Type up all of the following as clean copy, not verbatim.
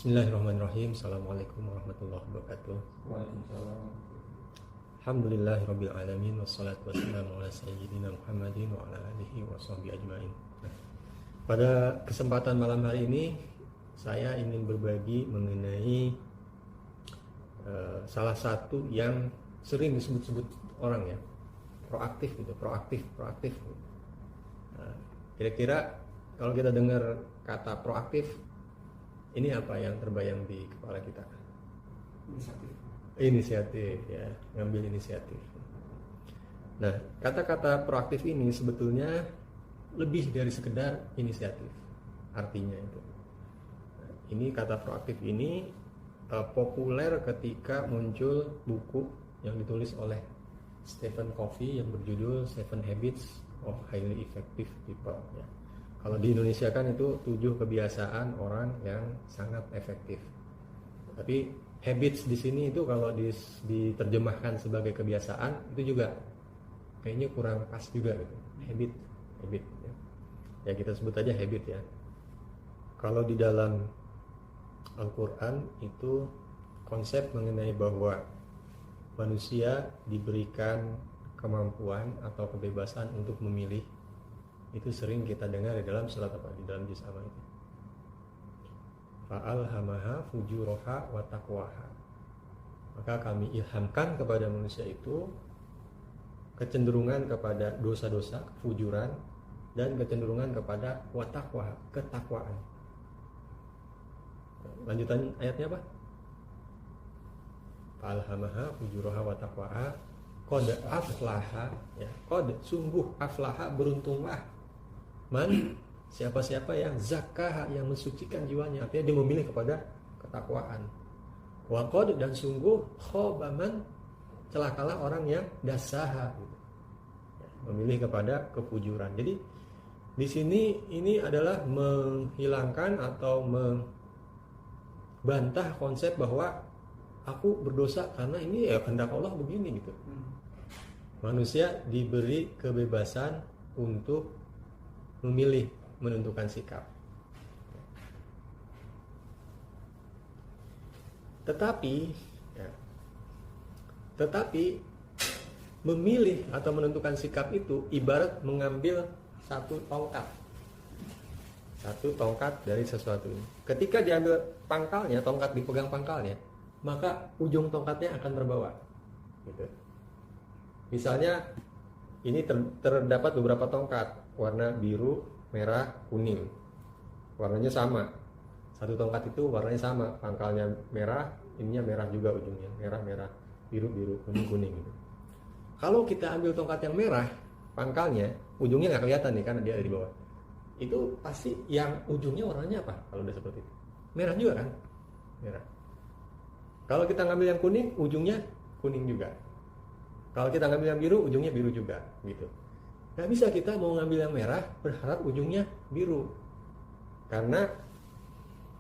Bismillahirrahmanirrahim. Assalamualaikum warahmatullahi wabarakatuh. Waalaikumsalam. Alhamdulillahirabbil alamin wassalatu wassalamu ala sayyidina Muhammadin wa ala alihi washabbihi ajmain. Pada kesempatan malam hari ini saya ingin berbagi mengenai salah satu yang sering disebut-sebut orang ya, proaktif gitu, proaktif. Kira-kira kalau kita dengar kata proaktif, ini apa yang terbayang di kepala kita? Inisiatif ya, ngambil inisiatif. Nah, kata-kata proaktif ini sebetulnya lebih dari sekedar inisiatif. Artinya itu. Nah, ini kata proaktif ini populer ketika muncul buku yang ditulis oleh Stephen Covey yang berjudul Seven Habits of Highly Effective People ya. Kalau di Indonesia kan itu 7 kebiasaan orang yang sangat efektif. Tapi habits di sini itu kalau diterjemahkan sebagai kebiasaan itu juga kayaknya kurang pas juga gitu. Habit ya. Ya kita sebut aja habit ya. Kalau di dalam Al-Qur'an itu konsep mengenai bahwa manusia diberikan kemampuan atau kebebasan untuk memilih itu sering kita dengar di dalam surat apa? Di dalam juz apa itu? Fa'alhamaha fujuraha wa taqwaha. Maka kami ilhamkan kepada manusia itu kecenderungan kepada dosa-dosa, kefujuran, dan kecenderungan kepada wa taqwa, ketakwaan. Lanjutan ayatnya apa? Fa'alhamaha fujuraha wa taqwaha. Qad aflaha ya, qad sungguh aflaha beruntunglah man siapa-siapa yang zakah yang mensucikan jiwanya, artinya dia memilih kepada ketakwaan. Wa qad dan sungguh khaba man celakalah orang yang dasaha gitu. Memilih kepada kefujuran. Jadi di sini ini adalah menghilangkan atau membantah konsep bahwa aku berdosa karena ini ya kehendak Allah begini gitu. Manusia diberi kebebasan untuk memilih, menentukan sikap. Tetapi memilih atau menentukan sikap itu ibarat mengambil satu tongkat dari sesuatu ini. Ketika diambil pangkalnya, tongkat dipegang pangkalnya, maka ujung tongkatnya akan terbawa. Gitu. Misalnya ini terdapat beberapa tongkat warna biru, merah, kuning. Warnanya sama. Satu tongkat itu warnanya sama, pangkalnya merah, ininya merah juga ujungnya, merah, biru, kuning gitu. Kalau kita ambil tongkat yang merah, pangkalnya, ujungnya nggak kelihatan nih karena dia ada di bawah. Itu pasti yang ujungnya warnanya apa? Kalau udah seperti itu, merah juga kan? Merah. Kalau kita ngambil yang kuning, ujungnya kuning juga. Kalau kita ngambil yang biru, ujungnya biru juga, gitu. Gak bisa kita mau ngambil yang merah berharap ujungnya biru, karena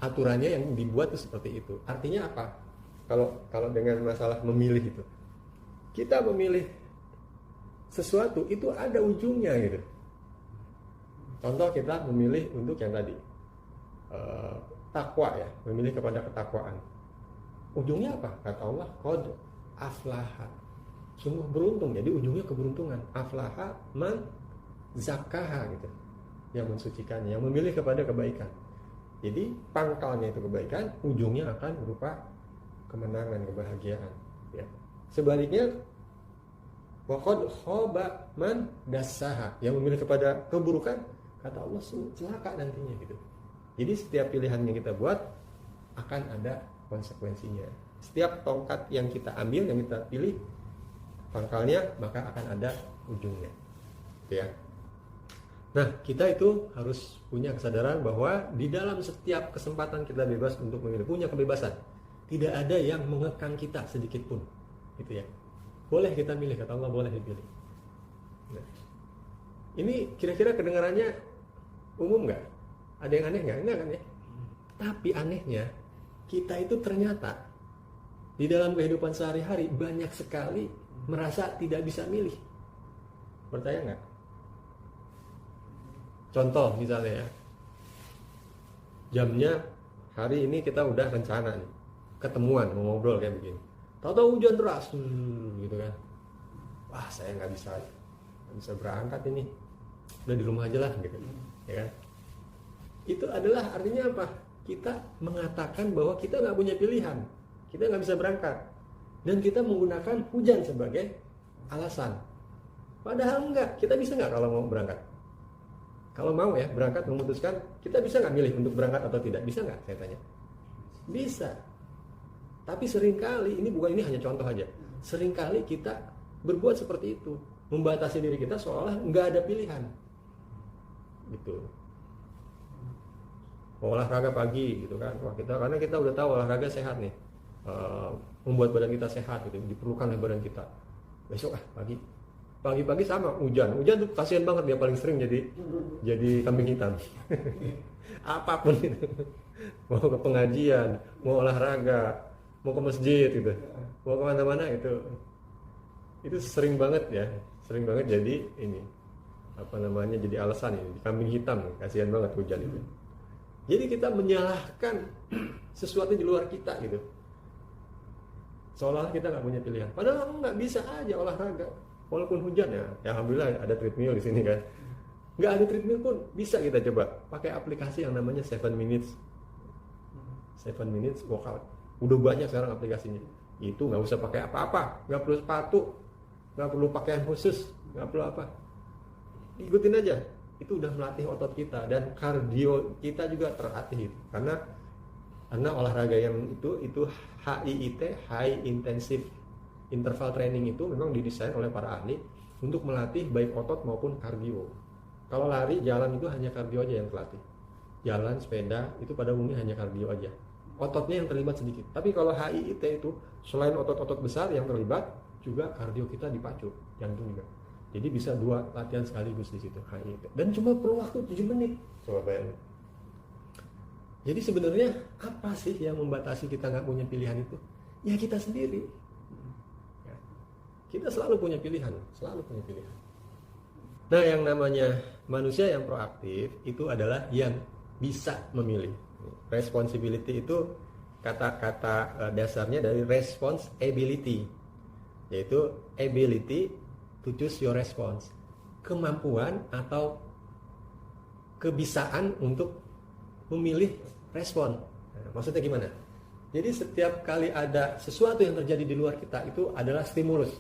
aturannya yang dibuat itu seperti itu. Artinya apa? Kalau dengan masalah memilih itu, kita memilih sesuatu itu ada ujungnya gitu. Contoh kita memilih untuk yang tadi takwa ya, memilih kepada ketakwaan. Ujungnya apa? Kata Allah, qad aflaha. Sungguh beruntung, jadi ujungnya keberuntungan. Aflaha man zakaha gitu, yang mensucikannya, yang memilih kepada kebaikan. Jadi pangkalnya itu kebaikan, ujungnya akan berupa kemenangan, kebahagiaan ya. Sebaliknya waqad khaba man dassaha, yang memilih kepada keburukan, kata Allah celaka nantinya gitu. Jadi setiap pilihan yang kita buat akan ada konsekuensinya. Setiap tongkat yang kita ambil, yang kita pilih pangkalnya, maka akan ada ujungnya ya. Nah, kita itu harus punya kesadaran bahwa di dalam setiap kesempatan kita bebas untuk memilih, punya kebebasan. Tidak ada yang mengekang kita sedikit pun gitu ya. Boleh kita milih, kata Allah, boleh dipilih. Nah, ini kira-kira kedengarannya umum nggak? Ada yang aneh nggak? Enggak kan ya? Tapi anehnya kita itu ternyata di dalam kehidupan sehari-hari banyak sekali merasa tidak bisa milih. Percaya nggak? Contoh misalnya ya, jamnya hari ini kita udah rencana nih ketemuan mau ngobrol kayak begini, tahu-tahu hujan deras gitu kan, wah saya nggak bisa berangkat ini, udah di rumah aja lah gitu, ya kan? Itu adalah artinya apa? Kita mengatakan bahwa kita nggak punya pilihan, kita nggak bisa berangkat, dan kita menggunakan hujan sebagai alasan. Padahal enggak, kita bisa nggak kalau mau berangkat? Kalau mau ya berangkat, memutuskan, kita bisa nggak milih untuk berangkat atau tidak? Bisa nggak? Saya tanya. Bisa. Tapi seringkali, ini hanya contoh aja. Seringkali kita berbuat seperti itu, membatasi diri kita seolah nggak ada pilihan. Gitu. Mau olahraga pagi gitu kan? Wah, karena kita udah tahu olahraga sehat nih, membuat badan kita sehat gitu, diperlukan oleh badan kita. Besok pagi sama hujan tuh kasihan banget, dia paling sering jadi kambing hitam. Apapun itu, mau ke pengajian, mau olahraga, mau ke masjid gitu, mau kemana-mana itu sering banget jadi ini jadi alasan ini, kambing hitam, kasihan banget hujan itu. Jadi kita menyalahkan sesuatu di luar kita gitu, seolah kita nggak punya pilihan. Padahal nggak, bisa aja olahraga walaupun hujan ya. Alhamdulillah ada treadmill di sini kan. Nggak ada treadmill pun bisa kita coba pakai aplikasi yang namanya 7 minutes workout. Udah banyak sekarang aplikasinya. Itu nggak usah pakai apa-apa, nggak perlu sepatu, nggak perlu pakaian khusus, nggak perlu apa. Ikutin aja. Itu udah melatih otot kita, dan kardio kita juga terlatih karena olahraga yang itu HIIT, high intensive interval training, itu memang didesain oleh para ahli untuk melatih baik otot maupun kardio. Kalau lari, jalan itu hanya kardio aja yang terlatih. Jalan, sepeda itu pada umumnya hanya kardio aja. Ototnya yang terlibat sedikit. Tapi kalau HIIT itu selain otot-otot besar yang terlibat, juga kardio kita dipacu, jantung juga. Jadi bisa 2 latihan sekaligus di situ HIIT. Dan cuma perlu waktu 7 menit. Coba bayangin. Jadi sebenarnya apa sih yang membatasi kita nggak punya pilihan itu? Ya kita sendiri. Ya. Kita selalu punya pilihan. Nah, yang namanya manusia yang proaktif itu adalah yang bisa memilih. Responsibility itu kata-kata dasarnya dari responsibility, yaitu ability to choose your response, kemampuan atau kebisaan untuk memilih respon. Nah, maksudnya gimana? Jadi setiap kali ada sesuatu yang terjadi di luar kita, itu adalah stimulus.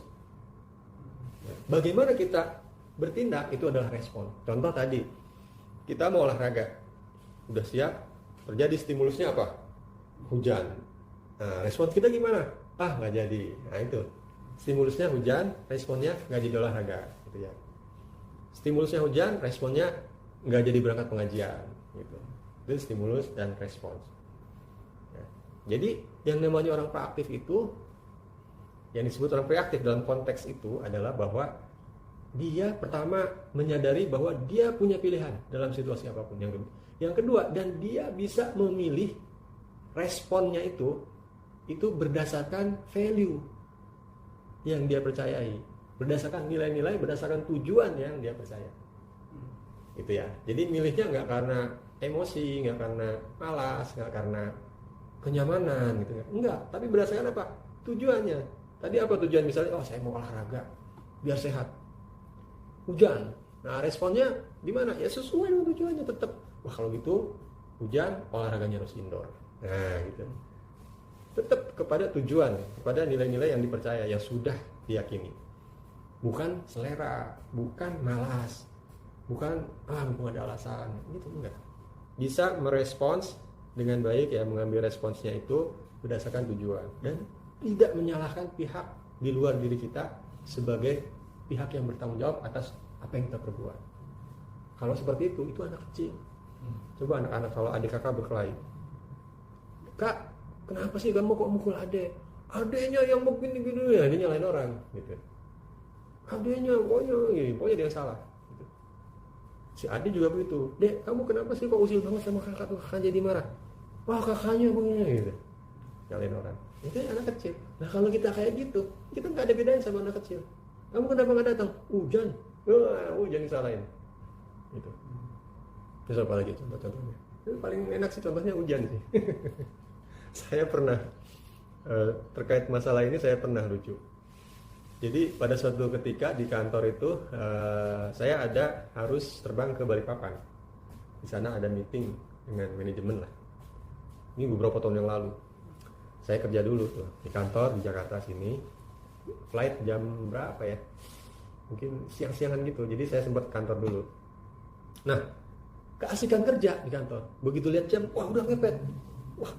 Bagaimana kita bertindak, itu adalah respon. Contoh tadi, kita mau olahraga, udah siap, terjadi stimulusnya apa? Hujan. Nah, respon kita gimana? Nggak jadi. Nah itu, stimulusnya hujan, responnya nggak jadi olahraga, gitu ya. Stimulusnya hujan, responnya nggak jadi berangkat pengajian, gitu. Itu stimulus dan respons. Ya. Jadi yang namanya orang proaktif itu, yang disebut orang proaktif dalam konteks itu adalah bahwa dia pertama menyadari bahwa dia punya pilihan dalam situasi apapun. Yang kedua, dan dia bisa memilih responnya itu berdasarkan value yang dia percayai, berdasarkan nilai-nilai, berdasarkan tujuan yang dia percaya. Gitu ya. Jadi milihnya nggak karena emosi, nggak karena malas, nggak karena kenyamanan gitu ya. Enggak, tapi berdasarkan apa? Tujuannya. Tadi apa tujuan? Misalnya, saya mau olahraga biar sehat. Hujan. Nah, responnya gimana? Ya sesuai dengan tujuannya tetap. Wah, kalau gitu hujan, olahraganya harus indoor. Nah, gitu. Tetap kepada tujuan, kepada nilai-nilai yang dipercaya, yang sudah diyakini. Bukan selera, bukan malas, bukan mumpung ada alasan, gitu enggak. Bisa merespons dengan baik ya, mengambil responsnya itu berdasarkan tujuan dan tidak menyalahkan pihak di luar diri kita sebagai pihak yang bertanggung jawab atas apa yang kita perbuat. Kalau seperti itu anak kecil. Coba anak-anak, kalau adik kakak berkelahi, "Kak, kenapa sih kamu kok mukul adek? Adeknya yang begini-gini," ya, dia nyalain orang gitu. Adeknya pokoknya dia yang salah gitu. Si adik juga begitu. "Dek, kamu kenapa sih kok usil banget sama kakak tuh, kakak jadi marah?" "Wah, kakaknya begini," gitu. Nyalain orang. Itu anak kecil. Nah, kalau kita kayak gitu, kita nggak ada bedanya sama anak kecil. "Kamu kenapa nggak datang?" "Hujan." Hujan disalahin. Gitu. Terus apa lagi contohnya? Itu paling enak sih contohnya hujan sih. Saya pernah terkait masalah ini saya pernah lucu. Jadi pada suatu ketika di kantor itu saya harus terbang ke Balikpapan. Di sana ada meeting dengan manajemen lah. Ini beberapa tahun yang lalu. Saya kerja dulu tuh di kantor di Jakarta sini. Flight jam berapa ya? Mungkin siang-siangan gitu. Jadi saya sempat kantor dulu. Nah, keasikan kerja di kantor. Begitu lihat jam, wah udah mepet. Wah,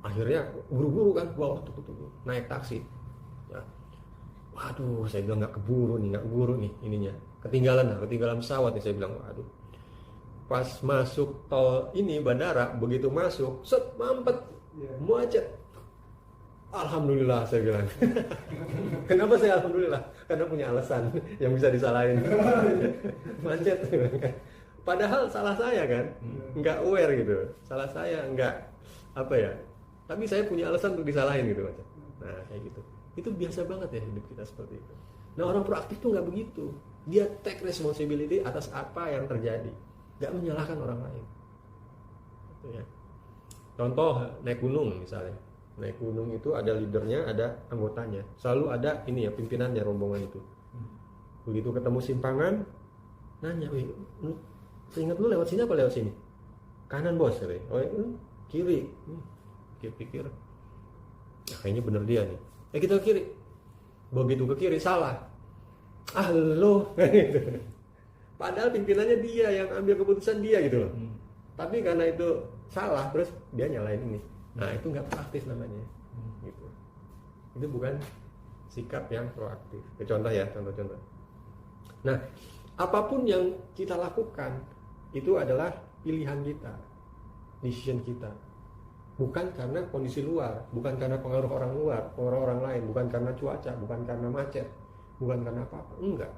akhirnya buru-buru kan, wah naik taksi. Ya. Waduh, saya bilang nggak keburu nih ininya. Ketinggalan pesawat nih saya bilang, waduh. Pas masuk tol ini bandara, begitu masuk, set mampet, macet. Alhamdulillah saya bilang. Kenapa saya alhamdulillah? Karena punya alasan yang bisa disalahin. Macet. Padahal salah saya kan, nggak aware gitu. Salah saya nggak apa ya. Tapi saya punya alasan untuk disalahin gitu macam. Nah kayak gitu. Itu biasa banget ya hidup kita seperti itu. Nah orang proaktif tuh nggak begitu. Dia take responsibility atas apa yang terjadi, nggak menyalahkan orang lain. Gitu ya. Contoh naik gunung misalnya. Naik gunung itu ada leadernya, ada anggotanya. Selalu ada ini ya pimpinannya rombongan itu. Begitu ketemu simpangan, nanya, wih, seingat lu lewat sini apa lewat sini? Kanan bos, oh kiri. Pikir, nah, kayaknya bener dia nih. Kita ke kiri. Begitu ke kiri salah. Lo, padahal pimpinannya dia yang ambil keputusan dia gitu loh. Tapi karena itu salah, terus dia nyalain ini. Nah itu nggak proaktif namanya. Gitu. Itu bukan sikap yang proaktif. Contoh ya, contoh. Nah, apapun yang kita lakukan itu adalah pilihan kita, decision kita. Bukan karena kondisi luar, bukan karena pengaruh orang luar, pengaruh orang lain, bukan karena cuaca, bukan karena macet, bukan karena apa-apa. Enggak.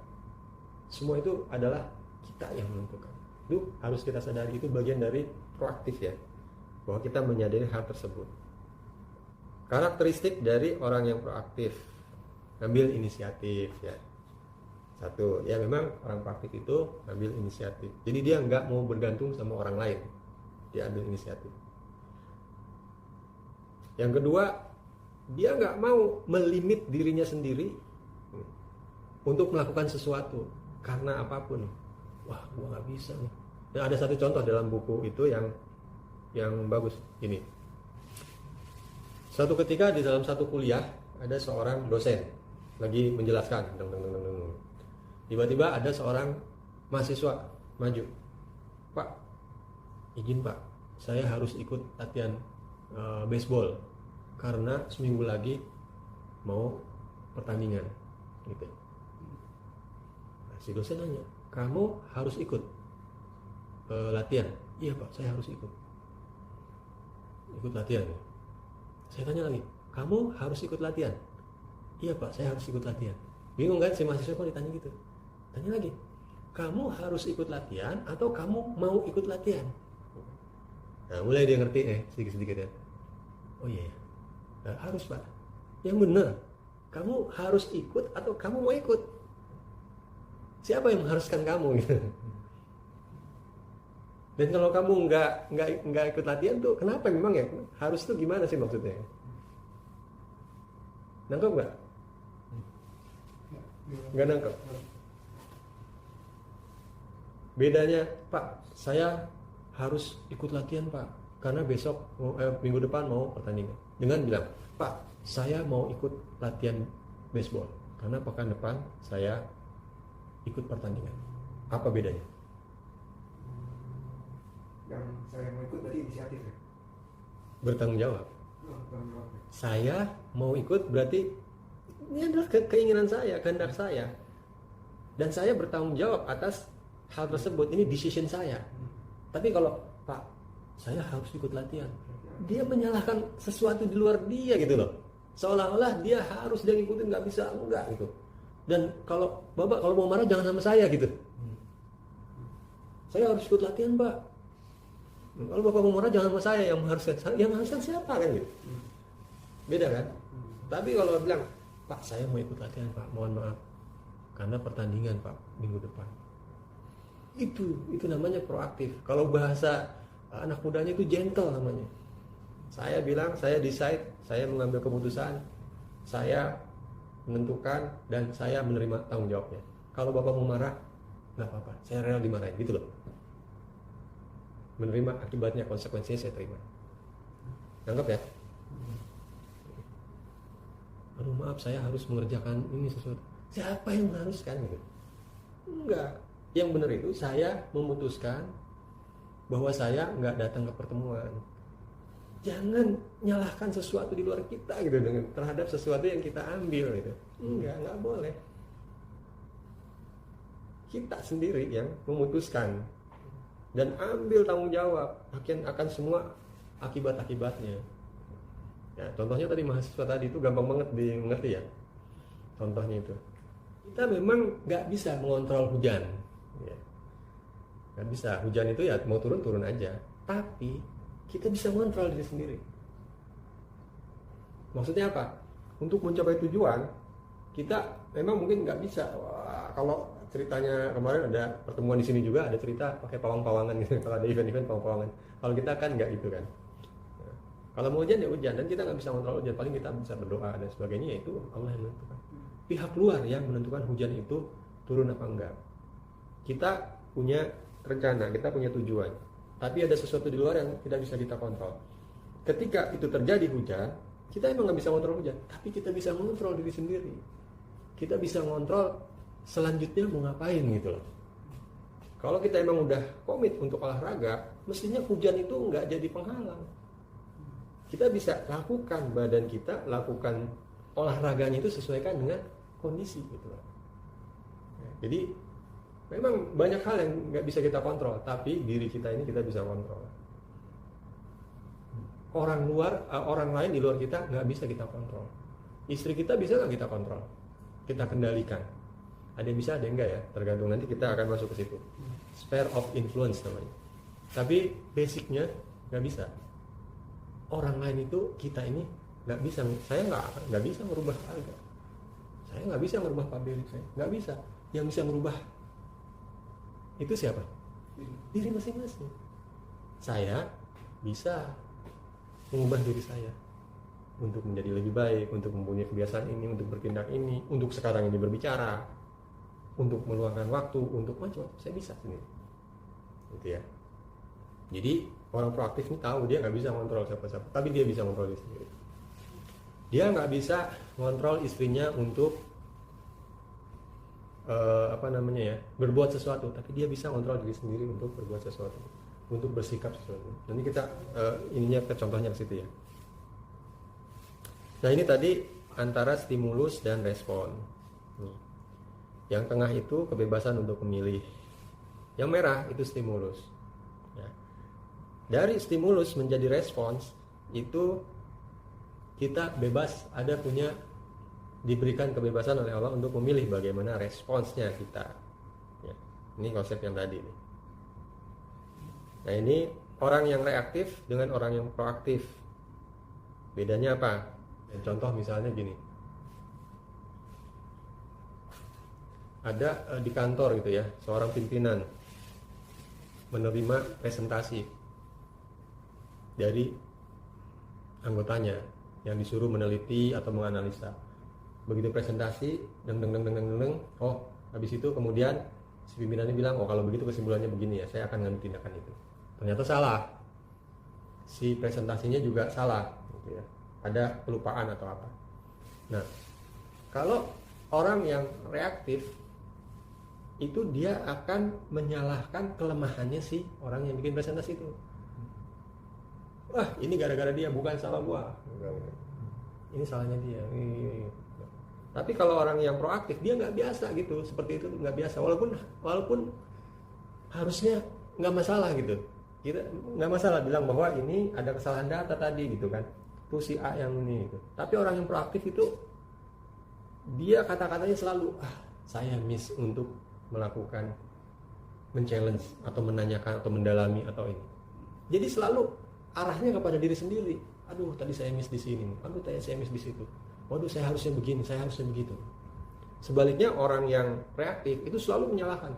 Semua itu adalah kita yang menentukan. Itu harus kita sadari, itu bagian dari proaktif ya. Bahwa kita menyadari hal tersebut. Karakteristik dari orang yang proaktif, ngambil inisiatif ya. Satu, ya memang orang proaktif itu ngambil inisiatif. Jadi dia nggak mau bergantung sama orang lain. Dia ambil inisiatif. Yang kedua, dia nggak mau melimit dirinya sendiri untuk melakukan sesuatu karena apapun. Wah, gua nggak bisa nih. Dan ada satu contoh dalam buku itu yang bagus ini. Suatu ketika di dalam satu kuliah ada seorang dosen lagi menjelaskan, tiba-tiba ada seorang mahasiswa maju, Pak, izin Pak, saya harus ikut latihan baseball karena seminggu lagi mau pertandingan, gitu. Nah, si dosen nanya, kamu harus ikut latihan? Iya Pak, saya harus ikut latihan. Saya tanya lagi, kamu harus ikut latihan? Iya Pak, saya harus ikut latihan. Bingung kan si mahasiswa kok ditanya gitu? Tanya lagi, kamu harus ikut latihan atau kamu mau ikut latihan? Nah mulai dia ngerti sedikit-sedikit ya. Oh iya, harus Pak. Yang benar, kamu harus ikut atau kamu mau ikut? Siapa yang mengharuskan kamu gitu? Dan kalau kamu nggak ikut latihan tuh, kenapa memang ya? Harus tuh gimana sih maksudnya? Nangkep nggak? Nggak nangkep. Bedanya, Pak, saya harus ikut latihan Pak, karena besok minggu depan mau pertandingan. Dengan bilang, Pak, saya mau ikut latihan baseball karena pekan depan saya ikut pertandingan. Apa bedanya? Yang saya mau ikut berarti inisiatif ya? Bertanggung jawab. Saya mau ikut berarti ini adalah keinginan saya, kehendak saya, dan saya bertanggung jawab atas hal tersebut. Ini decision saya. Tapi kalau Pak, saya harus ikut latihan, dia menyalahkan sesuatu di luar dia gitu loh. Seolah-olah dia harus dia ngikutin, nggak bisa, enggak gitu. Dan kalau Bapak kalau mau marah jangan sama saya gitu. Saya harus ikut latihan Pak. Kalau Bapak mau marah jangan sama saya, yang mengharuskan siapa kan gitu. Beda kan? Tapi kalau bilang, Pak saya mau ikut latihan Pak, mohon maaf karena pertandingan Pak minggu depan. Itu namanya proaktif. Kalau bahasa Anak mudanya itu gentle namanya. Saya bilang, saya decide, saya mengambil keputusan, saya menentukan, dan saya menerima tanggung jawabnya. Kalau bapak mau marah, nggak apa-apa, saya rela dimarahin, gitu loh. Menerima akibatnya, konsekuensinya saya terima. Anggap ya. Aduh maaf, saya harus mengerjakan ini sesuatu. Siapa yang mengharuskan gitu? Enggak. Yang benar itu saya memutuskan bahwa saya nggak datang ke pertemuan. Jangan nyalahkan sesuatu di luar kita gitu dengan terhadap sesuatu yang kita ambil gitu. Nggak boleh. Kita sendiri yang memutuskan dan ambil tanggung jawab akan semua akibat-akibatnya. Ya, contohnya tadi mahasiswa tadi itu gampang banget dimengerti ya. Contohnya itu, kita memang nggak bisa mengontrol hujan. Ya. Nggak bisa, hujan itu ya mau turun aja. Tapi kita bisa mengontrol diri sendiri. Maksudnya apa? Untuk mencapai tujuan, kita memang mungkin nggak bisa. Wah, kalau ceritanya kemarin ada pertemuan di sini juga ada cerita pakai pawang-pawangan gitu. Kalau ada event-event pawang-pawangan. Kalau kita kan nggak gitu kan. Kalau mau hujan ya hujan, dan kita nggak bisa kontrol hujan, paling kita bisa berdoa dan sebagainya, yaitu Allah yang menentukan. Pihak luar yang menentukan hujan itu turun apa enggak. Kita punya rencana, kita punya tujuan, tapi ada sesuatu di luar yang tidak bisa kita kontrol. Ketika itu terjadi hujan, kita emang nggak bisa kontrol hujan, tapi kita bisa mengontrol diri sendiri. Kita bisa mengontrol selanjutnya mau ngapain gitu loh. Kalau kita emang udah komit untuk olahraga, mestinya hujan itu nggak jadi penghalang. Kita bisa lakukan, badan kita lakukan olahraganya itu sesuaikan dengan kondisi gitu. Jadi memang banyak hal yang nggak bisa kita kontrol, tapi diri kita ini kita bisa kontrol. Orang lain di luar kita nggak bisa kita kontrol. Istri kita bisa nggak kita kontrol, kita kendalikan. Ada yang bisa, ada yang enggak ya, tergantung, nanti kita akan masuk ke situ. Sphere of influence namanya. Tapi basicnya nggak bisa. Orang lain itu kita ini nggak bisa. Saya nggak bisa merubah harga. Saya nggak bisa merubah pabrik saya. Nggak bisa. Yang bisa merubah itu siapa? Diri masing-masing. Saya bisa mengubah diri saya untuk menjadi lebih baik, untuk mempunyai kebiasaan ini, untuk bertindak ini, untuk sekarang ini berbicara, untuk meluangkan waktu, untuk macam-macam. Saya bisa sendiri. Gitu ya. Jadi orang proaktif ini tahu dia nggak bisa kontrol siapa-siapa, tapi dia bisa kontrol diri sendiri. Dia nggak bisa kontrol istrinya untuk berbuat sesuatu, tapi dia bisa kontrol diri sendiri untuk berbuat sesuatu, untuk bersikap sesuatu. Nanti kita contohnya ke situ ya. Nah ini tadi antara stimulus dan respon. Yang tengah itu kebebasan untuk memilih. Yang merah itu stimulus. Ya. Dari stimulus menjadi respons itu kita bebas, diberikan kebebasan oleh Allah untuk memilih bagaimana responsnya kita. Ya. Ini konsep yang tadi nih. Nah ini orang yang reaktif dengan orang yang proaktif. Bedanya apa? Contoh misalnya gini. Ada di kantor gitu ya, seorang pimpinan menerima presentasi dari anggotanya yang disuruh meneliti atau menganalisa. Begitu presentasi, oh habis itu kemudian si pimpinannya bilang, oh kalau begitu kesimpulannya begini ya, saya akan ngambil tindakan itu. Ternyata salah, si presentasinya juga salah, gitu ya. Ada kelupaan atau apa. Nah, kalau orang yang reaktif itu dia akan menyalahkan kelemahannya si orang yang bikin presentasi itu. Wah, ini gara-gara dia, bukan salah gua. Ini salahnya dia. Tapi kalau orang yang proaktif, dia nggak biasa gitu, seperti itu nggak biasa. Walaupun harusnya nggak masalah gitu. Kita nggak masalah bilang bahwa ini ada kesalahan data tadi gitu kan. Tuh si A yang ini gitu. Tapi orang yang proaktif itu dia kata-katanya selalu saya miss untuk melakukan men-challenge atau menanyakan atau mendalami atau ini. Jadi selalu arahnya kepada diri sendiri. Aduh, tadi saya miss di sini. Aduh, tadi saya miss di situ. Waduh, saya harusnya begini, saya harusnya begitu. Sebaliknya orang yang reaktif itu selalu menyalahkan.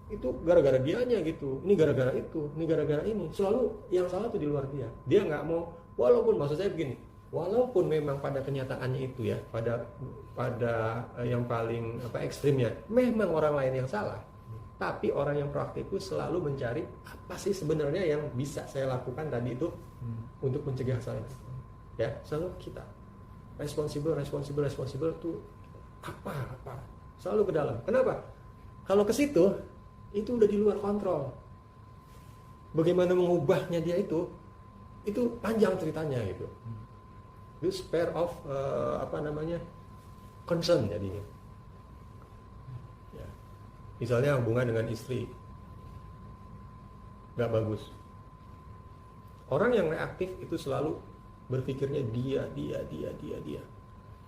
itu gara-gara dianya gitu, ini gara-gara itu, ini gara-gara ini. Selalu yang salah tuh di luar dia. Dia nggak mau, walaupun maksud saya begini, walaupun memang pada kenyataannya itu ya, pada yang paling ekstrimnya, memang orang lain yang salah. Tapi orang yang proaktif itu selalu mencari apa sih sebenarnya yang bisa saya lakukan tadi itu untuk mencegah saya. Ya, selalu kita responsible tuh apa? Selalu ke dalam. Kenapa? Kalau ke situ itu udah di luar kontrol. Bagaimana mengubahnya dia itu panjang ceritanya gitu. Itu spare of concern jadinya. Ya. Misalnya hubungan dengan istri nggak bagus. Orang yang reaktif itu selalu berpikirnya dia.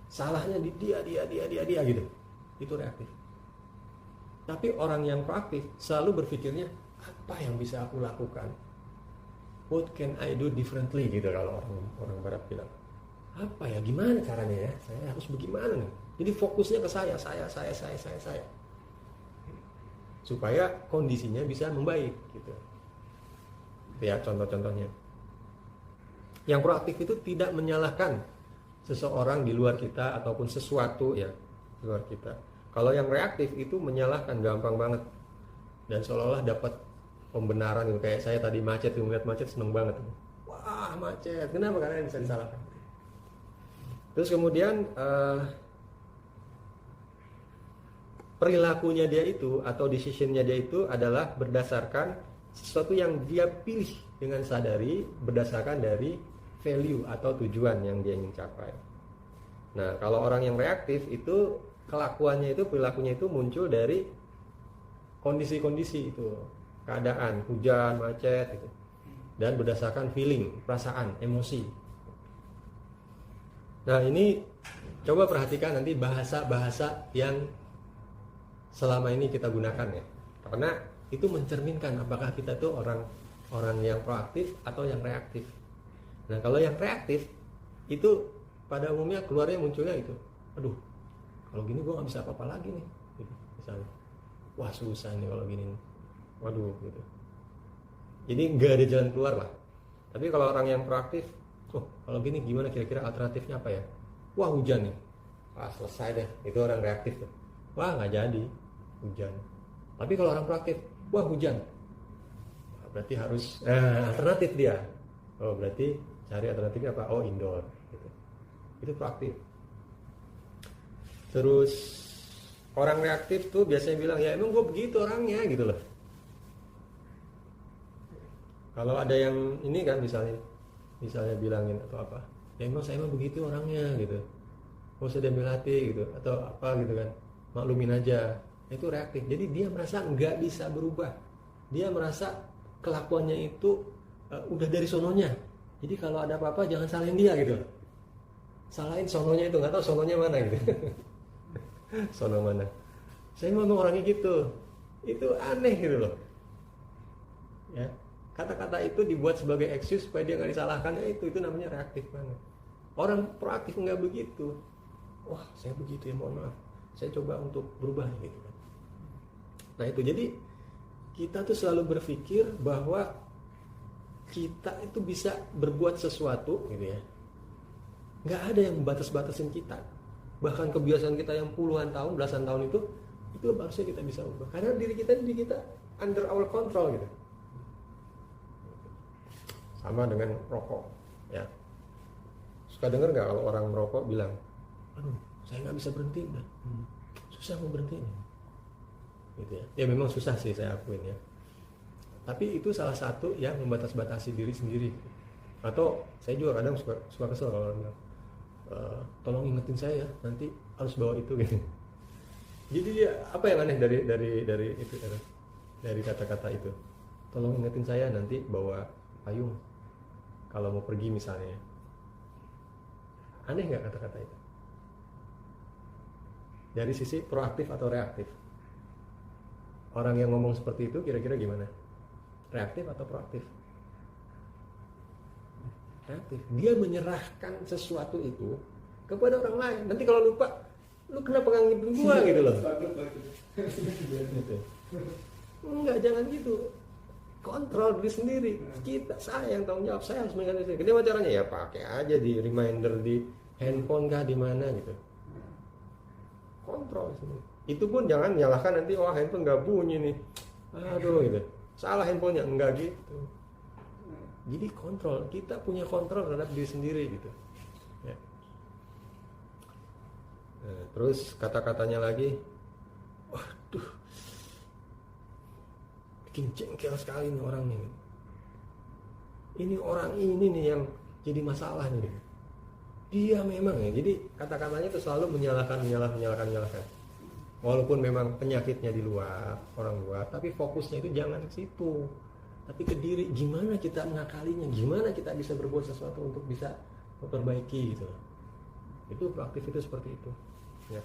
Salahnya di dia gitu. Itu reaktif. Tapi orang yang proaktif selalu berpikirnya apa yang bisa aku lakukan? What can I do differently gitu kalau orang barat bilang. Apa ya, gimana caranya ya? Saya harus bagaimana nih? Jadi fokusnya ke saya. Supaya kondisinya bisa membaik gitu. Ya, contoh-contohnya. Yang proaktif itu tidak menyalahkan seseorang di luar kita ataupun sesuatu ya di luar kita. Kalau yang reaktif itu menyalahkan gampang banget dan seolah-olah dapat pembenaran gitu. Kayak saya tadi macet, melihat macet seneng banget. Wah macet, kenapa? Karena bisa disalahkan. Terus kemudian perilakunya dia itu atau decisionnya dia itu adalah berdasarkan sesuatu yang dia pilih dengan sadari berdasarkan dari value atau tujuan yang dia ingin capai. Nah kalau orang yang reaktif itu kelakuannya itu, perilakunya itu muncul dari kondisi-kondisi itu, keadaan, hujan, macet gitu. Dan berdasarkan feeling, perasaan, emosi. Nah ini coba perhatikan nanti bahasa-bahasa yang selama ini kita gunakan ya. Karena itu mencerminkan apakah kita tuh orang yang proaktif atau yang reaktif. Nah kalau yang reaktif itu pada umumnya keluarnya munculnya itu, aduh kalau gini gue nggak bisa apa-apa lagi nih gitu, misalnya wah susah nih kalau gini, waduh gitu. Jadi nggak ada jalan keluar lah. Tapi kalau orang yang proaktif, kalau gini gimana kira-kira alternatifnya apa ya? Wah hujan nih, wah selesai deh. Itu orang reaktif tuh. Wah nggak jadi hujan. Tapi kalau orang proaktif, wah hujan, berarti harus alternatif dia. Oh berarti cari alternatifnya apa? Oh indoor gitu. Itu proaktif. Terus orang reaktif tuh biasanya bilang ya emang gue begitu orangnya gitu loh. Kalau ada yang ini kan misalnya bilangin atau apa, ya emang saya emang begitu orangnya gitu, mau saya diambil hati gitu atau apa gitu kan, maklumin aja. Itu reaktif. Jadi dia merasa nggak bisa berubah, dia merasa kelakuannya itu udah dari sononya. Jadi kalau ada apa-apa jangan salahin dia gitu, salahin sononya itu, nggak tahu sononya mana gitu. Sono mana? Saya memang orangnya gitu. Itu aneh gitu loh. Ya, kata-kata itu dibuat sebagai excuse supaya dia nggak disalahkan. Ya itu namanya reaktif banget. Orang proaktif nggak begitu. Wah, saya begitu ya, mohon maaf. Saya coba untuk berubah gitu kan. Nah itu jadi kita tuh selalu berpikir bahwa kita itu bisa berbuat sesuatu gitu ya. Nggak ada yang membatas-batasin kita. Bahkan kebiasaan kita yang puluhan tahun, belasan tahun itu harusnya kita bisa ubah. Karena diri kita under our control gitu. Sama dengan rokok, ya. Suka dengar nggak kalau orang merokok bilang, aduh, saya nggak bisa berhenti, udah susah mau berhenti, gitu ya. Ya memang susah sih saya akuin ya. Tapi itu salah satu yang membatas-batasi diri sendiri. Atau saya juga kadang suka kesel kalau orang bilang, tolong ingetin saya nanti harus bawa itu gitu. Jadi dia apa yang aneh dari itu, dari kata-kata itu, tolong ingetin saya nanti bawa payung kalau mau pergi misalnya. Aneh nggak kata-kata itu? Dari sisi proaktif atau reaktif? Orang yang ngomong seperti itu kira-kira gimana? Reaktif atau proaktif? Reaktif. Dia menyerahkan sesuatu itu kepada orang lain. Nanti kalau lupa, lu kenapa nggak ngingetin gua gitu loh. Gitu. Enggak, jangan gitu. Kontrol diri sendiri. Saya yang tanggung jawab, saya harus mengingatkan diri. Gimana caranya? Ya pakai aja di reminder di handphone kah, di mana gitu. Kontrol sendiri. Itu pun jangan nyalahkan nanti, handphone nggak bunyi nih. Aduh gitu. Salah handphonenya, enggak gitu. Jadi kontrol, kita punya kontrol terhadap diri sendiri gitu. Ya. Nah, terus kata-katanya lagi, waduh, bikin jengkel sekali nih orang nih. Ini orang ini nih yang jadi masalah nih. Dia memang ya, jadi kata-katanya itu selalu menyalahkan. Walaupun memang penyakitnya di luar, orang luar, tapi fokusnya itu jangan ke situ, tapi ke diri. Gimana kita mengakalinya, gimana kita bisa berbuat sesuatu untuk bisa memperbaiki gitu. Itu proaktif itu seperti itu. Ya.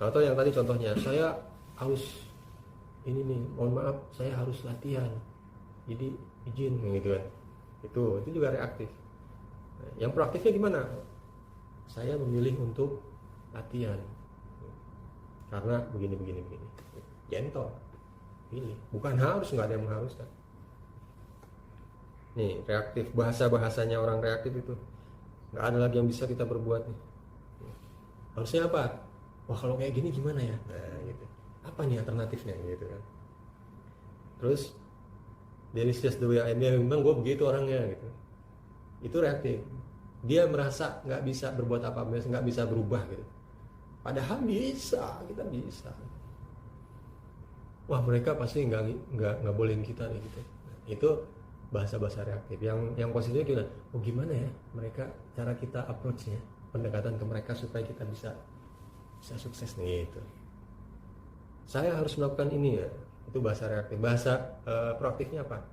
Atau yang tadi contohnya, saya harus ini nih, mohon maaf, saya harus latihan, jadi izin gitu kan. Itu juga reaktif. Nah, yang proaktifnya gimana? Saya memilih untuk latihan karena begini. Gentle, pilih. Bukan harus, nggak ada yang mengharuskan. Nih, reaktif, bahasanya orang reaktif itu nggak ada lagi yang bisa kita berbuat nih. Harusnya apa? Wah, kalau kayak gini gimana ya? Nah, gitu. Apa nih alternatifnya gitu kan? Terus this is the way I am, memang gue begitu orangnya gitu. Itu reaktif. Dia merasa nggak bisa berbuat apa-apa, nggak bisa berubah gitu. Padahal bisa, kita bisa. Wah, mereka pasti nggak bolehin kita nih gitu. Itu bahasa reaktif. Yang positifnya gimana? Gimana ya mereka, cara kita approach-nya, pendekatan ke mereka supaya kita bisa sukses nih gitu. Saya harus melakukan ini ya. Itu bahasa reaktif. Bahasa proaktifnya apa?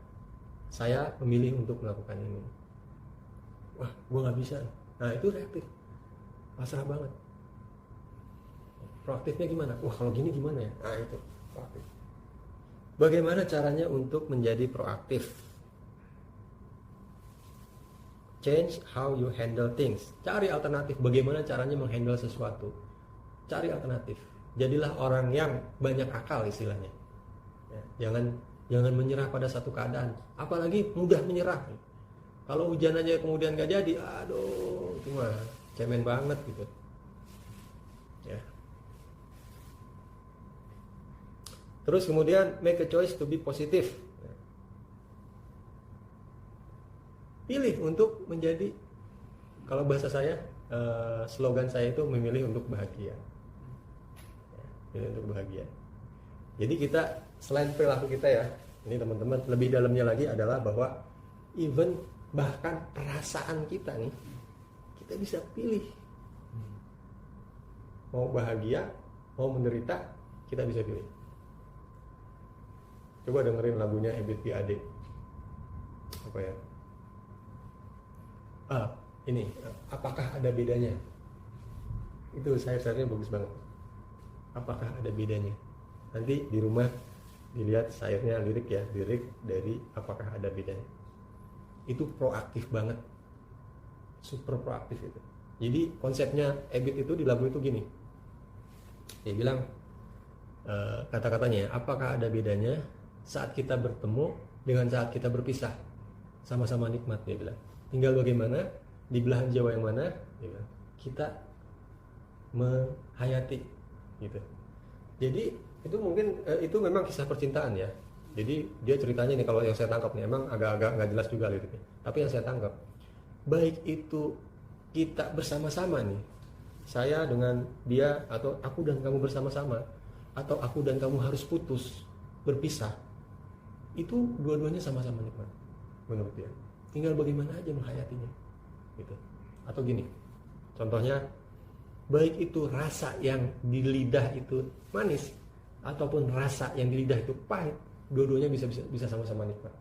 Saya memilih untuk melakukan ini. Wah, gue nggak bisa. Nah, itu reaktif. Pasrah banget. Proaktifnya gimana? Wah, kalau gini gimana ya? Nah, itu proaktif. Bagaimana caranya untuk menjadi proaktif? Change how you handle things. Cari alternatif. Bagaimana caranya menghandle sesuatu? Cari alternatif. Jadilah orang yang banyak akal istilahnya. Ya, jangan menyerah pada satu keadaan. Apalagi mudah menyerah. Kalau hujan aja kemudian gak jadi, aduh, itu mah cemen banget gitu. Ya. Terus kemudian make a choice to be positive. Pilih untuk menjadi, kalau bahasa saya, slogan saya itu memilih untuk bahagia. Pilih untuk bahagia. Jadi kita selain perilaku kita ya, ini teman-teman, lebih dalamnya lagi adalah bahwa even bahkan perasaan kita nih, kita bisa pilih mau bahagia, mau menderita, kita bisa pilih. Coba dengerin lagunya Ebit G.Ade. Apa ya? Ini, apakah ada bedanya? Itu sayap-sayapnya bagus banget. Apakah ada bedanya? Nanti di rumah dilihat sayapnya, lirik dari apakah ada bedanya. Itu proaktif banget, super proaktif itu. Jadi konsepnya Ebit itu di lagu itu gini, dia bilang kata-katanya, apakah ada bedanya saat kita bertemu dengan saat kita berpisah? Sama-sama nikmat, dia bilang. Tinggal bagaimana di belahan jiwa yang mana dia bilang, kita menghayati gitu. Jadi itu mungkin itu memang kisah percintaan ya. Jadi dia ceritanya nih, kalau yang saya tangkap nih, emang agak-agak nggak jelas juga liriknya. Tapi yang saya tangkap, baik itu kita bersama-sama nih, saya dengan dia, atau aku dan kamu bersama-sama, atau aku dan kamu harus putus, berpisah, itu dua-duanya sama-sama nikmat menurut dia. Tinggal bagaimana aja menghayatinya, gitu. Atau gini, contohnya, baik itu rasa yang di lidah itu manis, ataupun rasa yang di lidah itu pahit, dua-duanya bisa sama-sama nikmat.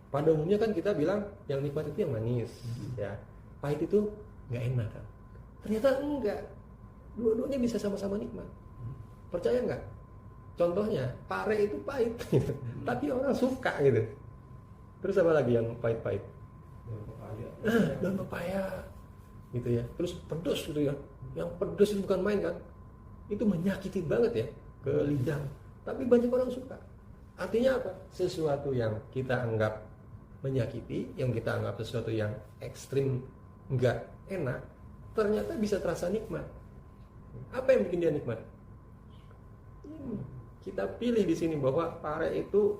Pada umumnya kan kita bilang yang nikmat itu yang manis, ya. Pahit itu nggak enak kan. Ternyata enggak, dua-duanya bisa sama-sama nikmat. Percaya nggak? Contohnya, pare itu pahit, tapi orang suka gitu. Terus apa lagi yang pahit-pahit? Daun pepaya, gitu ya. Terus pedas gitu ya. Yang pedas itu bukan main kan? Itu menyakiti banget ya ke lidah. tapi banyak orang suka. Artinya apa? Sesuatu yang kita anggap menyakiti, yang kita anggap sesuatu yang ekstrim nggak enak, ternyata bisa terasa nikmat. Apa yang bikin dia nikmat? Kita pilih di sini bahwa pare itu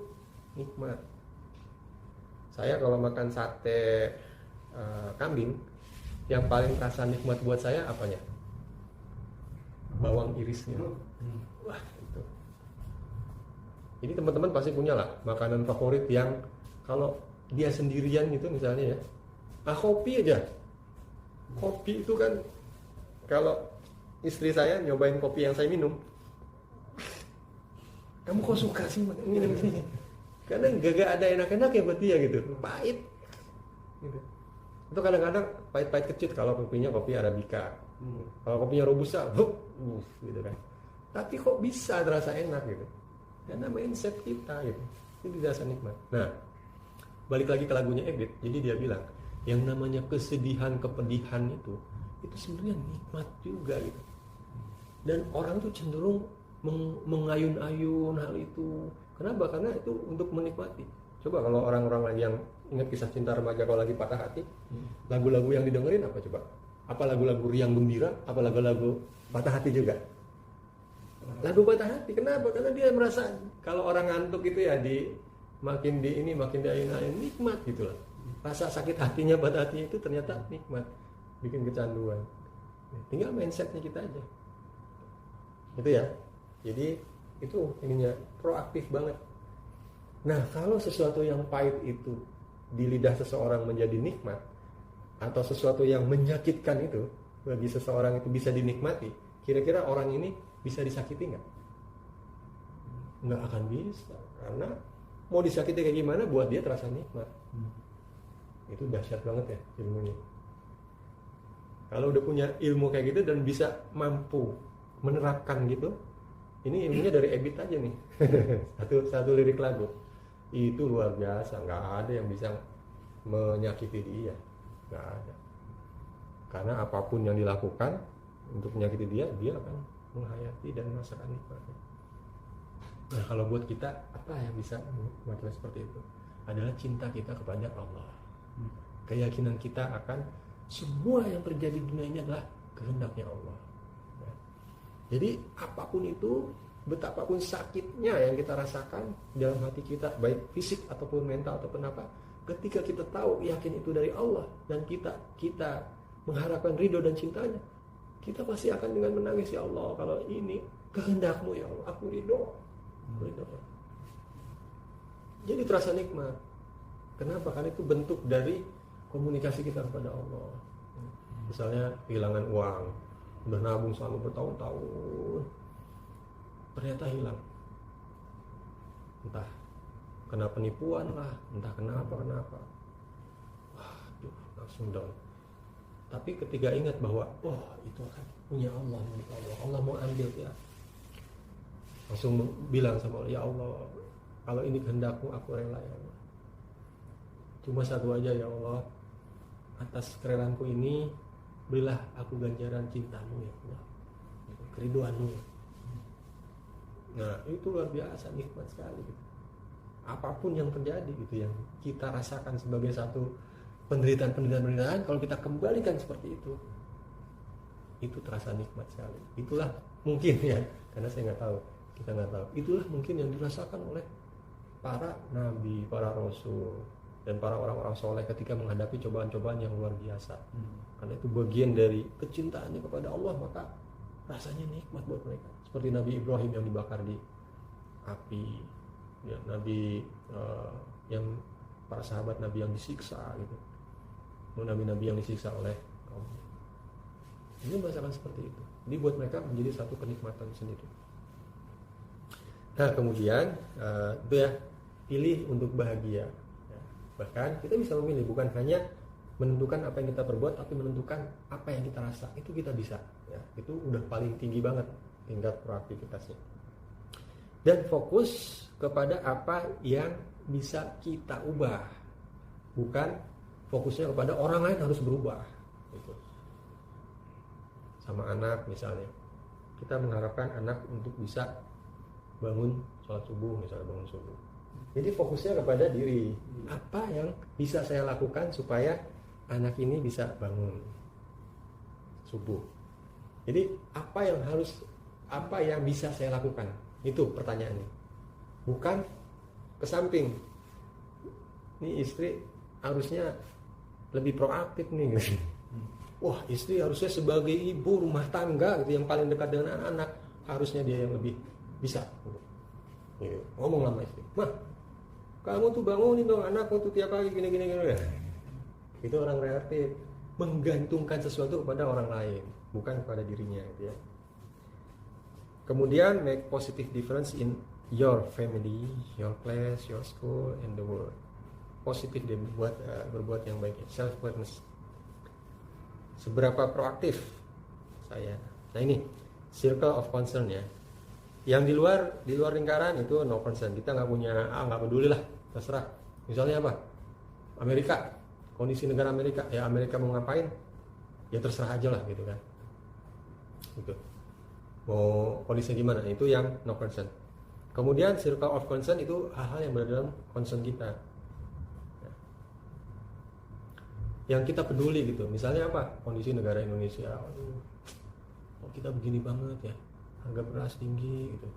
nikmat. Saya kalau makan sate kambing, yang paling terasa nikmat buat saya apanya? Bawang irisnya. Wah, itu. Jadi teman-teman pasti punya lah makanan favorit yang kalau dia sendirian gitu misalnya ya. Kopi aja. Kopi itu kan kalau istri saya nyobain kopi yang saya minum, kamu kok suka sih minum ini? Karena gak ada enak-enaknya buat dia gitu, pahit. Gitu. Itu kadang-kadang pahit-pahit kecil kalau kopinya kopi Arabica. Kalau kopinya Robusta, gitu kan. Tapi kok bisa terasa enak gitu? Karena mindset kita gitu. Itu dirasa nikmat. Nah, balik lagi ke lagunya Ebit. Jadi dia bilang, yang namanya kesedihan, kepedihan itu sebenarnya nikmat juga gitu. Dan orang tuh cenderung mengayun-ayun hal itu. Kenapa? Karena itu untuk menikmati. Coba kalau orang-orang lagi yang ingat kisah cinta remaja kalau lagi patah hati, lagu-lagu yang didengerin apa coba? Apa lagu-lagu riang gembira? Apa lagu-lagu patah hati juga? Lagu patah hati. Kenapa? Karena dia merasa kalau orang ngantuk itu ya makin diayun-ayun nikmat gitu lah. Rasa sakit hatinya patah hatinya itu ternyata nikmat, bikin kecanduan. Tinggal mindsetnya kita aja. Itu ya. Jadi itu ininya proaktif banget. Nah, kalau sesuatu yang pahit itu di lidah seseorang menjadi nikmat, atau sesuatu yang menyakitkan itu bagi seseorang itu bisa dinikmati, kira-kira orang ini bisa disakiti nggak? Nggak akan bisa, karena mau disakiti kayak gimana buat dia terasa nikmat. Itu dahsyat banget ya ilmunya. Kalau udah punya ilmu kayak gitu dan bisa mampu menerapkan gitu, ini ilmunya dari Ebit aja nih. satu lirik lagu itu luar biasa, nggak ada yang bisa menyakiti dia, nggak ada. Karena apapun yang dilakukan untuk menyakiti dia akan menghayati dan merasakan nikmatnya. Nah, kalau buat kita apa yang bisa membuat seperti itu? Adalah cinta kita kepada Allah. Keyakinan kita akan semua yang terjadi di dunia ini adalah kehendaknya Allah. Jadi apapun itu, betapapun sakitnya yang kita rasakan dalam hati kita, baik fisik ataupun mental ataupun apa, ketika kita tahu yakin itu dari Allah dan kita mengharapkan ridho dan cintanya, kita pasti akan dengan menangis, ya Allah, kalau ini kehendakmu ya Allah, aku ridho. Jadi terasa nikmat. Kenapa? Karena itu bentuk dari komunikasi kita kepada Allah. Misalnya kehilangan uang, udah nabung selama bertahun-tahun, ternyata hilang. Entah kena penipuan lah, entah kenapa. Waduh, langsung down. Tapi ketika ingat bahwa itu akan punya Allah, milik Allah, Allah mau ambil ya, langsung bilang sama Allah, ya Allah, kalau ini kehendakmu aku rela ya Allah. Cuma satu aja ya Allah, atas kerelanku ini berilah aku ganjaran cintamu ya Allah, keriduanmu. Nah, itu luar biasa, nikmat sekali gitu. Apapun yang terjadi gitu, yang kita rasakan sebagai satu penderitaan, kalau kita kembalikan seperti itu terasa nikmat sekali. Itulah mungkin ya, karena saya nggak tahu, kita nggak tahu, itulah mungkin yang dirasakan oleh para nabi, para rasul, dan para orang-orang soleh ketika menghadapi cobaan-cobaan yang luar biasa. Karena itu bagian dari kecintaannya kepada Allah, maka rasanya nikmat buat mereka. Seperti Nabi Ibrahim yang dibakar di api, ya, Nabi yang para sahabat Nabi yang disiksa gitu, nabi-nabi yang disiksa oleh kaum. Ini merasakan seperti itu. Jadi buat mereka menjadi satu kenikmatan sendiri. Nah, kemudian itu ya, pilih untuk bahagia. Bahkan kita bisa memilih, bukan hanya menentukan apa yang kita perbuat, tapi menentukan apa yang kita rasa. Itu kita bisa ya. Itu udah paling tinggi banget tingkat proaktivitasnya. Dan fokus kepada apa yang bisa kita ubah, bukan fokusnya kepada orang lain harus berubah gitu. Sama anak misalnya, kita mengharapkan anak untuk bisa bangun sholat subuh misalnya, bangun subuh. Jadi fokusnya kepada diri, apa yang bisa saya lakukan supaya anak ini bisa bangun subuh. Jadi apa yang bisa saya lakukan, itu pertanyaannya, bukan ke samping. Ini istri harusnya lebih proaktif nih gitu. Wah, istri harusnya sebagai ibu rumah tangga gitu, yang paling dekat dengan anak, harusnya dia yang lebih bisa gitu. Ngomong sama istri, mah kamu tuh bangunin dong anakku tuh tiap pagi gini. Itu orang reaktif, menggantungkan sesuatu kepada orang lain, bukan kepada dirinya gitu ya. Kemudian make positive difference in your family, your class, your school, and the world. Positif dia berbuat yang baik, self awareness. Seberapa proaktif saya. Nah ini circle of concern ya. Yang di luar lingkaran itu no concern. Kita nggak punya, nggak peduli lah, terserah. Misalnya apa? Amerika, kondisi negara Amerika, ya Amerika mau ngapain, ya terserah aja lah gitu kan. Gitu. Mau kondisinya gimana? Itu yang no concern. Kemudian circle of concern itu hal-hal yang berada dalam concern kita. Yang kita peduli gitu. Misalnya apa? Kondisi negara Indonesia. Aduh, kita begini banget ya. Harga beras tinggi gitu.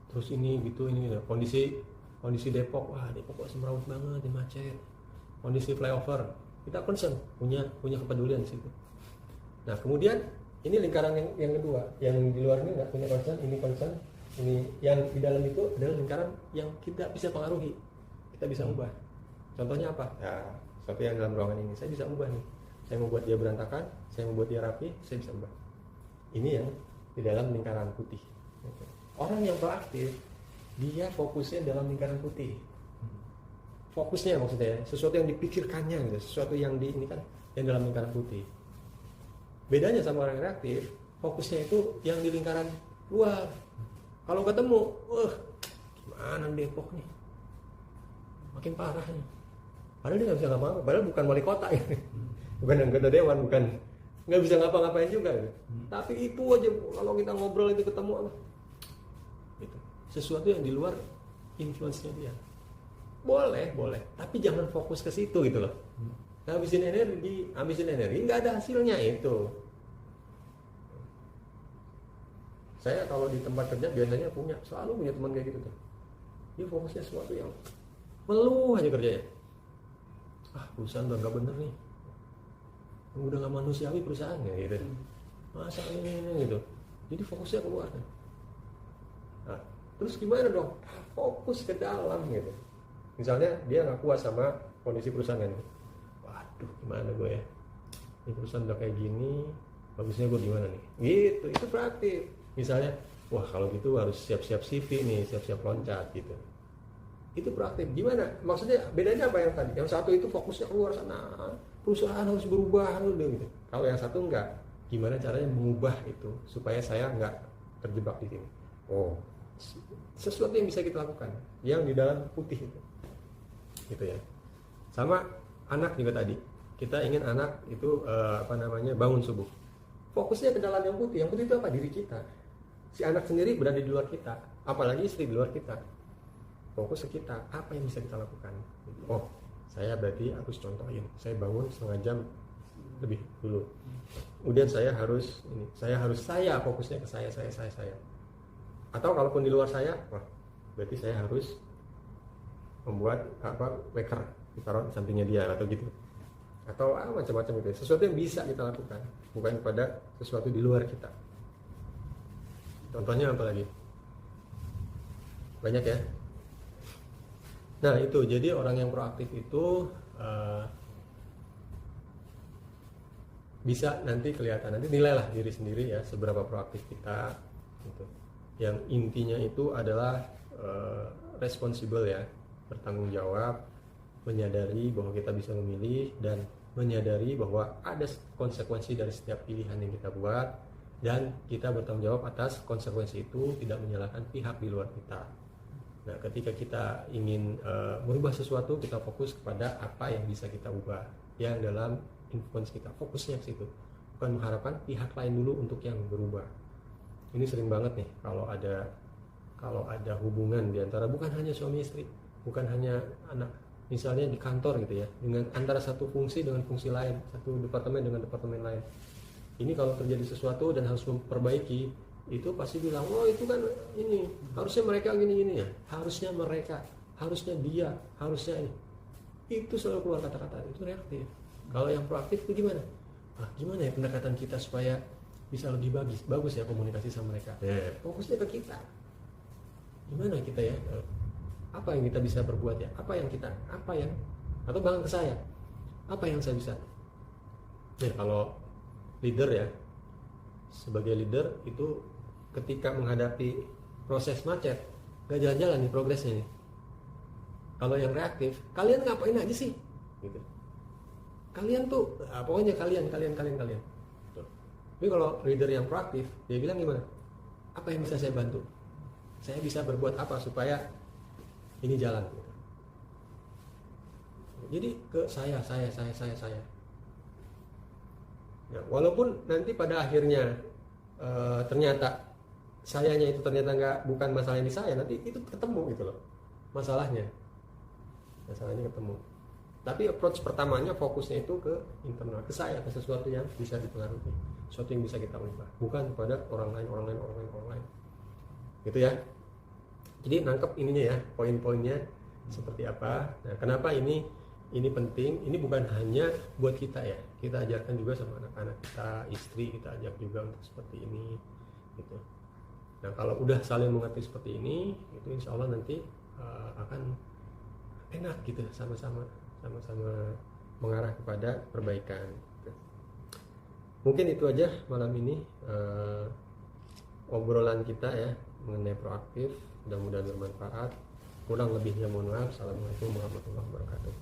Terus ini gitu. Kondisi Depok, wah Depok kok semrawut banget, di macet. Kondisi flyover, kita concern, punya kepedulian di situ. Nah kemudian ini lingkaran yang kedua, yang di luar ini nggak punya concern, ini yang di dalam itu adalah lingkaran yang kita bisa pengaruhi, kita bisa ubah. Contohnya apa? Ya seperti yang dalam ruangan ini, saya bisa ubah nih. Saya mau buat dia berantakan, saya mau buat dia rapi, saya bisa ubah. Ini yang di dalam lingkaran putih. Orang yang proaktif, dia fokusnya dalam lingkaran putih. Fokusnya maksudnya sesuatu yang dipikirkannya gitu, sesuatu yang ini kan yang dalam lingkaran putih. Bedanya sama orang reaktif, fokusnya itu yang di lingkaran luar. Kalau ketemu, gimana Depok nih, makin parah nih. Padahal dia nggak bisa ngapa-ngapa, padahal bukan wali kota gitu. Bukan anggota dewan, bukan, nggak bisa ngapa-ngapain juga gitu. Tapi itu aja kalau kita ngobrol itu ketemu apa? Gitu. Sesuatu yang di luar influence-nya dia. Boleh, tapi jangan fokus ke situ gitu loh. Habisin energi nggak ada hasilnya itu. Saya kalau di tempat kerja biasanya selalu punya teman kayak gitu tuh. Dia fokusnya sesuatu yang meluh aja kerjanya. Perusahaan udah nggak bener nih, udah nggak manusiawi perusahaannya gitu. Masa ini gitu. Jadi fokusnya keluar. Nah, terus gimana dong? Fokus ke dalam gitu. Misalnya dia nggak puas sama kondisi perusahaan kan. Waduh, gimana gue ya? Ini perusahaan udah kayak gini, bagusnya gue gimana nih? Gitu, itu proaktif. Misalnya, wah kalau gitu harus siap-siap CV nih, siap-siap loncat gitu. Itu proaktif. Gimana? Maksudnya bedanya apa yang tadi? Yang satu itu fokusnya keluar sana, perusahaan harus berubah gitu. Kalau yang satu enggak, gimana caranya mengubah itu supaya saya enggak terjebak di sini? Sesuatu yang bisa kita lakukan, yang di dalam putih itu. Gitu ya. Sama anak juga tadi. Kita ingin anak itu bangun subuh. Fokusnya ke dalam yang putih. Yang putih itu apa? Diri kita. Si anak sendiri berada di luar kita, apalagi istri di luar kita. Fokus ke kita, apa yang bisa kita lakukan? Saya berarti harus contohin. Saya bangun setengah jam lebih dulu. Kemudian saya fokusnya ke saya. Atau kalaupun di luar saya, berarti saya harus membuat waker ditaruh di sampingnya dia atau gitu. Atau macam-macam itu. Sesuatu yang bisa kita lakukan, bukan pada sesuatu di luar kita. Contohnya apa lagi? Banyak ya. Nah itu, jadi orang yang proaktif itu bisa nanti kelihatan, nanti nilailah diri sendiri ya seberapa proaktif kita gitu. Yang intinya itu adalah responsible ya, bertanggung jawab, menyadari bahwa kita bisa memilih dan menyadari bahwa ada konsekuensi dari setiap pilihan yang kita buat, dan kita bertanggung jawab atas konsekuensi itu, tidak menyalahkan pihak di luar kita. Nah, ketika kita ingin merubah sesuatu, kita fokus kepada apa yang bisa kita ubah, yang dalam influence kita, fokusnya ke situ, bukan mengharapkan pihak lain dulu untuk yang berubah. Ini sering banget nih kalau ada kalau ada hubungan di antara bukan hanya suami istri, bukan hanya anak, misalnya di kantor gitu ya, dengan antara satu fungsi dengan fungsi lain, satu departemen dengan departemen lain. Ini kalau terjadi sesuatu dan harus memperbaiki, itu pasti bilang, oh itu kan ini harusnya mereka gini-gini ya, harusnya mereka, harusnya dia, harusnya ini. Itu selalu keluar kata-kata itu reaktif. Kalau yang proaktif itu gimana? Gimana ya pendekatan kita supaya bisa lebih bagus ya komunikasi sama mereka. Fokusnya ke kita. Gimana kita ya? Apa yang kita bisa berbuat ya? Apa yang atau bahkan ke saya, apa yang saya bisa? Kalau leader ya, sebagai leader itu ketika menghadapi proses macet, gak jalan-jalan nih progresnya nih. Kalau yang reaktif, kalian ngapain aja sih? Gitu. Kalian tuh, pokoknya kalian. Gitu. Tapi kalau leader yang proaktif, dia bilang gimana? Apa yang bisa saya bantu? Saya bisa berbuat apa supaya ini jalan? Gitu. Jadi ke saya. Ya, walaupun nanti pada akhirnya ternyata sayanya itu ternyata bukan masalah di saya, nanti itu ketemu gitu loh masalahnya ketemu. Tapi approach pertamanya fokusnya itu ke internal, ke saya, ke sesuatu yang bisa dipengaruhi, sesuatu yang bisa kita ubah, bukan kepada orang lain gitu ya. Jadi nangkep ininya ya, poin-poinnya seperti apa. Nah, kenapa ini penting? Ini bukan hanya buat kita ya, kita ajarkan juga sama anak-anak kita, istri kita ajak juga untuk seperti ini gitu. Nah, kalau udah saling mengerti seperti ini, itu insya Allah nanti akan enak gitu, sama-sama mengarah kepada perbaikan gitu. Mungkin itu aja malam ini obrolan kita ya mengenai proaktif. Mudah-mudahan bermanfaat. Kurang lebihnya mohon maaf. Assalamualaikum warahmatullahi wabarakatuh.